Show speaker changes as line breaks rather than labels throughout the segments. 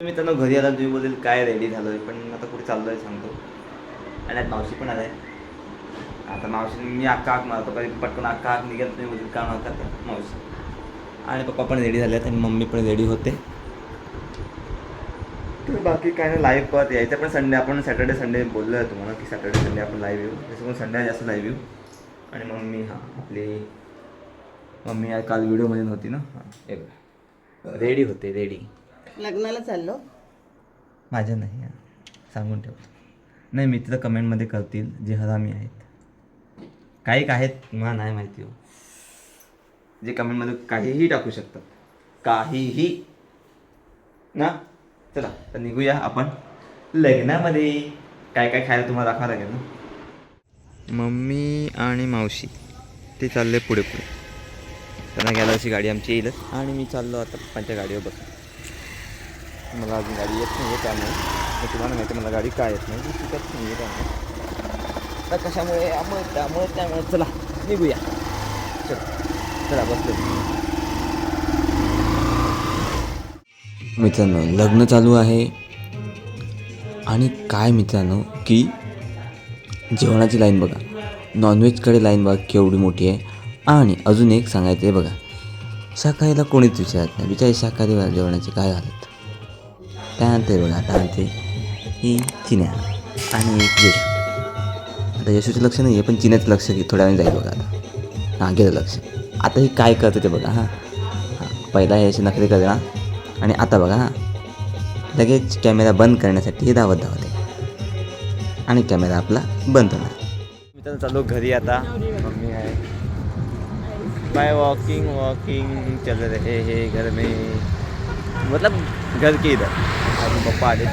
मी त्यांना घरी आला तुम्ही बोलेल काय रेडी झालो आहे, पण आता कुठे चाललो आहे सांगतो. आणि आज मावशी पण आलाय. आता मावशी मी अक्का हाक मारतो कधी पटकन अक्का हाक निघेल तुम्ही बोलेल का नव्हता मावशी. आणि पप्पा पण रेडी झाले आहेत आणि मम्मी पण रेडी होते. तर बाकी काय नाही, लाईव्ह परत यायचं पण संडे आपण सॅटर्डे संडे बोललो आहे तुम्हाला की सॅटर्डे संडे आपण लाईव्ह येऊ, जसं पण संडे जास्त लाईव्ह येऊ. आणि मम्मी आपली मम्मी काल व्हिडिओमध्ये नव्हती ना, रेडी होते रेडी.
लग्नाला चाललो
माझ्या नाही सांगून ठेवतो. नाही मित्र कमेंटमध्ये करतील जे हरामी आहेत. काही आहेत मला नाही माहिती हो, जे कमेंटमध्ये काहीही टाकू शकतात, काहीही ना. चला तर निघूया आपण लग्नामध्ये. काय काय खायला तुम्हाला दाखवावं लागेल ना. मम्मी आणि मावशी ते चालले पुढे पुढे. त्यांना गेल्या वर्षी गाडी आमची येईलच आणि मी चाललो आता पप्पांच्या गाडीवर बस. मला अजून गाडी येत नाही आहे त्यामुळे मग तुम्हाला माहिती आहे मला गाडी काय येत नाही, शिकत नाही आहे त्यामुळे. तर कशामुळे त्यामुळे चला निघूया. चला बसलो. मित्रांनो लग्न चालू आहे आणि काय मित्रांनो की जेवणाची लाईन बघा, नॉनव्हेजकडे लाईन बघा केवढी मोठी आहे. आणि अजून एक सांगायचं आहे बघा, शाकाहारीला कोणीच विचारत नाही, बिचारी शाकाहारी जेवणाची काय हालत. त्यानंतर बघा आता आणते ही चिन्या आणि एक यशू. आता यशूचं लक्ष नाही आहे पण चिन्याचं लक्ष थोड्या वेळ जाईल बघा. आता हां गेलं लक्ष. आता ही काय करतं ते बघा. हां पहिला यश नखरे करा आणि आता बघा लगेच कॅमेरा बंद करण्यासाठी हे धावत आहे आणि कॅमेरा आपला बंद होणार. मी तर चालू घरी आता. मम्मी आहे बाय वॉकिंग चल रहे हे घर में, मतलब घर के इधर. अजून पप्पा आले.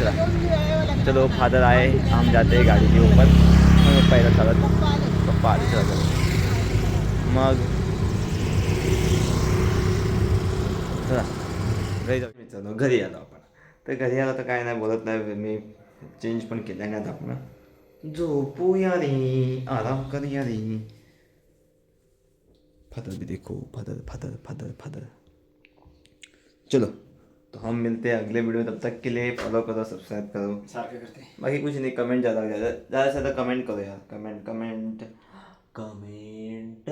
चलो फादर आए, हम जाते गाड़ी के ऊपर. मग पहिला चालत पप्पा आले. चला मग चला घरी जाऊ. चलो घरी आलो आपण. तर घरी आलो तर काय नाही बोलत नाही मी, चेंज पण केलं नाही. आता आपण झोपूया रे, आराम करूया रे. फादर भी देखो, फादर फादर फादर फादर. चलो तो हम मिलते हैं अगले वीडियो, तब तक के लिए फॉलो करो, सब्सक्राइब करो, सारे करते. बाकी कुछ नहीं, कमेंट ज़्यादा से ज़्यादा कमेंट करो यार. Comment comment comment.